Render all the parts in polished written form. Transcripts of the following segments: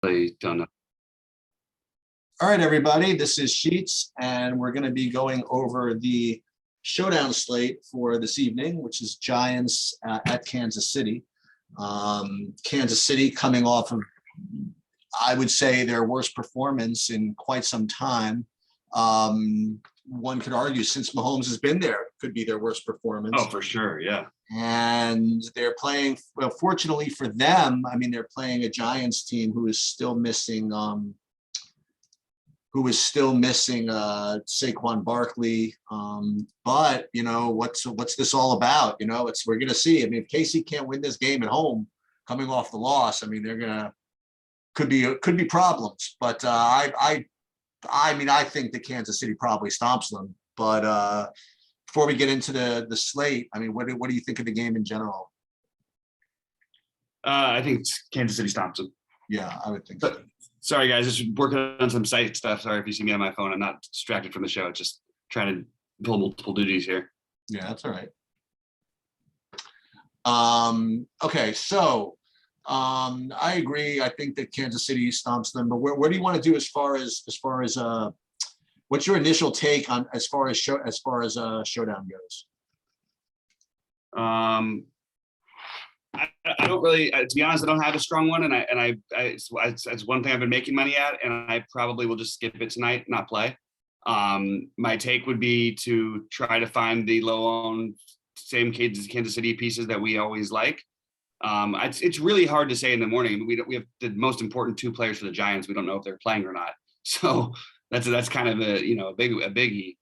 don't know. All right, everybody, this is Sheets, and we're going to be going over the Showdown slate for this evening, which is Giants at Kansas City. Kansas City coming off of, I would say, their worst performance in quite some time. One could argue since Mahomes has been there, could be their worst performance. Oh, for sure, yeah. And they're playing, well, fortunately for them, I mean, they're playing a Giants team who is still missing Saquon Barkley. But you know, what's this all about? You know, we're gonna see. I mean, if KC can't win this game at home, coming off the loss, I mean, could be problems. But I mean, I think that Kansas City probably stomps them. But before we get into the slate, I mean, what do you think of the game in general? I think Kansas City stomps them. Yeah, I would think so. Sorry, guys, just working on some site stuff. Sorry if you see me on my phone. I'm not distracted from the show. Just trying to pull multiple duties here. Yeah, that's all right. Okay, so I agree. I think that Kansas City stomps them. But where do you want to do as far as what's your initial take on as far as Showdown goes? I don't really, to be honest, I don't have a strong one, and it's one thing I've been making money at, and I probably will just skip it tonight, not play. My take would be to try to find the low-owned, same Kansas City pieces that we always like. It's really hard to say in the morning. We have the most important two players for the Giants. We don't know if they're playing or not, so that's kind of a biggie.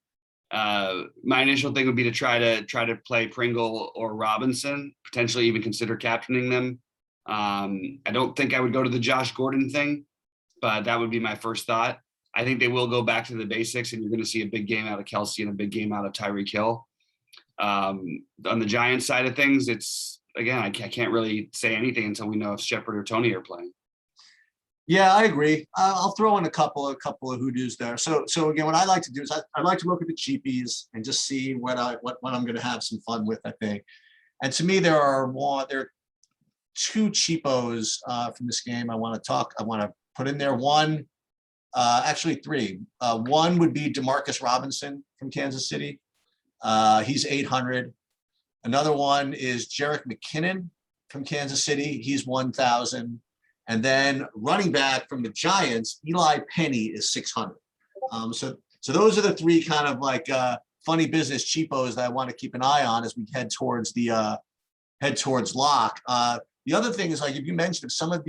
My initial thing would be to try to play Pringle or Robinson, potentially even consider captaining them. I don't think I would go to the Josh Gordon thing, but that would be my first thought. I think they will go back to the basics, and you're going to see a big game out of Kelsey and a big game out of Tyreek Hill. On the Giants side of things, it's, again, I can't really say anything until we know if Shepard or Tony are playing. Yeah, I agree. I'll throw in a couple of hoodoos there. So again, what I like to do is I like to look at the cheapies and just see what I'm going to have some fun with, I think. And to me, there are two cheapos from this game I want to put in there. One, actually three. One would be DeMarcus Robinson from Kansas City. He's 800. Another one is Jerick McKinnon from Kansas City. He's 1,000. And then running back from the Giants, Eli Penny is 600. So those are the three kind of like funny business cheapos that I want to keep an eye on as we head towards lock. The other thing is, like, if you mentioned, if some of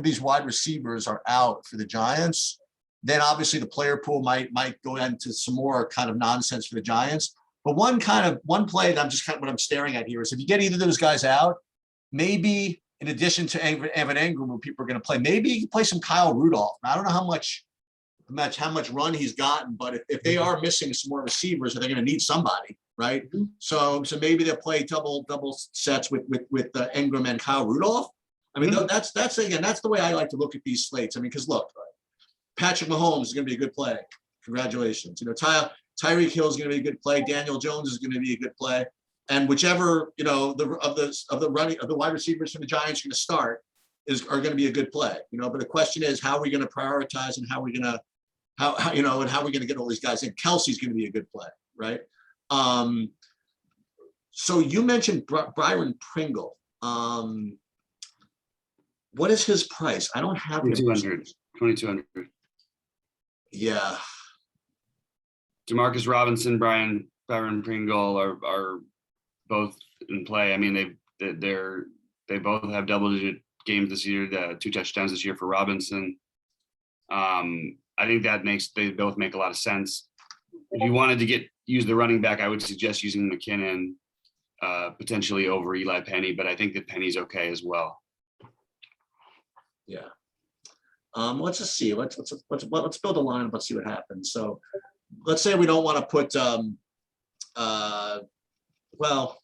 these wide receivers are out for the Giants, then obviously the player pool might go into some more kind of nonsense for the Giants. But one play that I'm just kind of what I'm staring at here is if you get either of those guys out, maybe in addition to Evan Engram, who people are going to play, maybe you can play some Kyle Rudolph. I don't know how much run he's gotten, but if they are missing some more receivers, they're going to need somebody, right? Mm-hmm. So maybe they'll play double sets with Engram and Kyle Rudolph. I mean, that's the way I like to look at these slates. I mean, because look, Patrick Mahomes is going to be a good play. Congratulations. You know, Tyreek Hill is going to be a good play. Daniel Jones is going to be a good play. And whichever, you know, of the wide receivers from the Giants are going to start are going to be a good play, you know. But the question is, how are we going to prioritize, and how are we going to get all these guys in? Kelsey's going to be a good play, right? So you mentioned Byron Pringle. What is his price? I don't have 2,200. Yeah. DeMarcus Robinson, Byron Pringle are both in play. I mean, they both have double-digit games this year, 2 touchdowns this year for Robinson. I think they both make a lot of sense. If you wanted to use the running back, I would suggest using McKinnon potentially over Eli Penny, but I think that Penny's okay as well. Yeah. Let's just see. Let's build a lineup. Let's see what happens. So let's say we don't want to put well,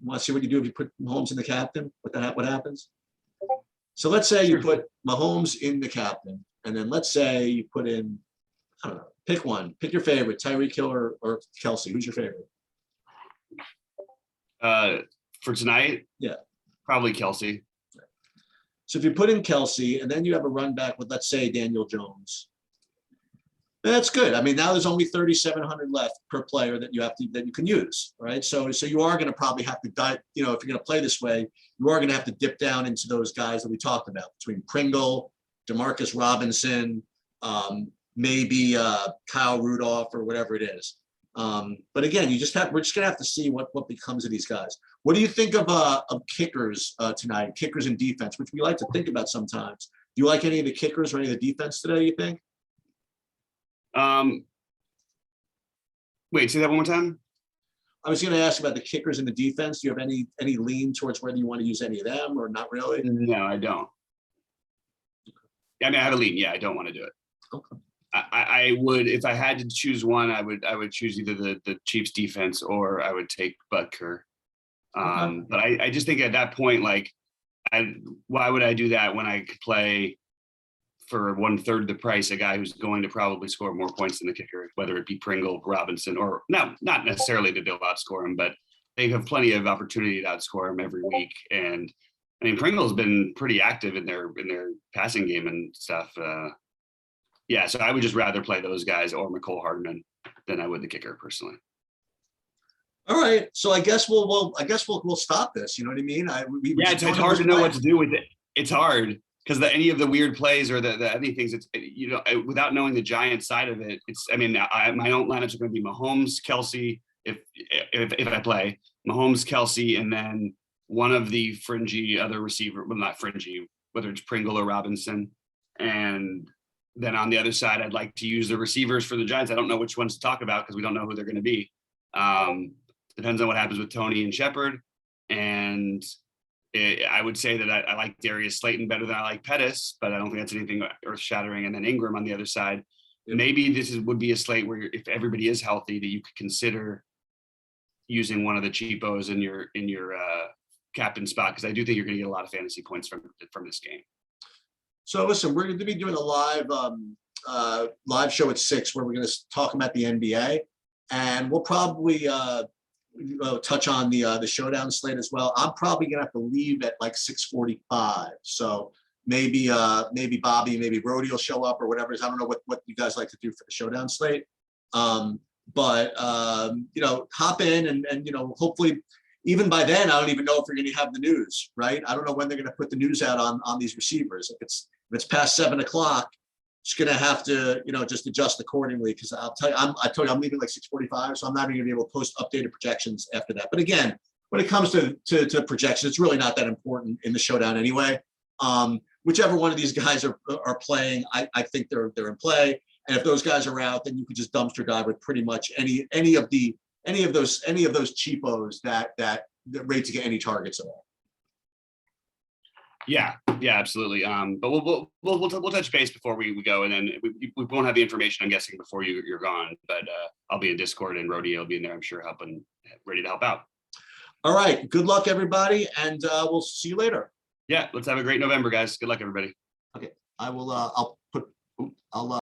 want to see what you do if you put Mahomes in the captain? What happens? So let's say you put Mahomes in the captain, and then let's say you put in, I don't know, pick one. Pick your favorite, Tyreek Hill or Kelsey. Who's your favorite? For tonight? Yeah. Probably Kelsey. So if you put in Kelsey and then you have a run back with, let's say, Daniel Jones, that's good. I mean, now there's only 3,700 left per player that you can use, right? So you are going to probably have to dive, if you're going to play this way, you are going to have to dip down into those guys that we talked about between Pringle, Demarcus Robinson, maybe Kyle Rudolph or whatever it is. But again, we're just going to have to see what becomes of these guys. What do you think of kickers tonight? Kickers and defense, which we like to think about sometimes. Do you like any of the kickers or any of the defense today, you think? Wait, say that one more time. I was going to ask about the kickers and the defense. Do you have any lean towards whether you want to use any of them or not really? No, I don't. I mean, I have a lean. Yeah, I don't want to do it. Okay. I would, if I had to choose one, I would choose either the Chiefs defense or I would take Butker. Okay. But I just think at that point, like, why would I do that when I could play for 1/3 the price a guy who's going to probably score more points than the kicker, whether it be Pringle, Robinson, or not necessarily that they'll outscore him, but they have plenty of opportunity to outscore him every week. And I mean, Pringle's been pretty active in their passing game and stuff. Yeah, so I would just rather play those guys or McCole Hardman than I would the kicker personally. All right, so I guess we'll stop this. You know what I mean? It's hard to know what to do with it. It's hard because any of the weird plays or the any things, it's without knowing the Giants side of it. It's my own lineups are going to be Mahomes, Kelsey, if I play Mahomes, Kelsey, and then one of the fringy other receiver, well, not fringy, whether it's Pringle or Robinson, and then on the other side, I'd like to use the receivers for the Giants. I don't know which ones to talk about because we don't know who they're going to be. Depends on what happens with Tony and Shepard. And I would say that I like Darius Slayton better than I like Pettis, but I don't think that's anything earth-shattering. And then Ingram on the other side. Maybe would be a slate where if everybody is healthy, that you could consider using one of the cheapos in your captain spot, because I do think you're going to get a lot of fantasy points from this game. So listen, we're going to be doing a live show at 6 where we're going to talk about the NBA, and we'll probably touch on the Showdown slate as well. I'm probably going to have to leave at like 6:45, so maybe Bobby, maybe Brody will show up or whatever. I don't know what you guys like to do for the Showdown slate, but hop in and hopefully. Even by then, I don't even know if we're going to have the news, right? I don't know when they're going to put the news out on these receivers. If it's past 7 o'clock, it's going to have to, just adjust accordingly. Because I told you I'm leaving like 6:45, so I'm not even going to be able to post updated projections after that. But again, when it comes to projections, it's really not that important in the Showdown anyway. Whichever one of these guys are playing, I think they're in play. And if those guys are out, then you could just dumpster dive with pretty much any of those cheapos that rate to get any targets at all. Yeah, absolutely. But we'll touch base before we go, and then we won't have the information, I'm guessing, before you're gone. But I'll be in Discord, and Rodeo will be in there, I'm sure, ready to help out. All right. Good luck, everybody, and we'll see you later. Yeah, let's have a great November, guys. Good luck, everybody. Okay, I will. I'll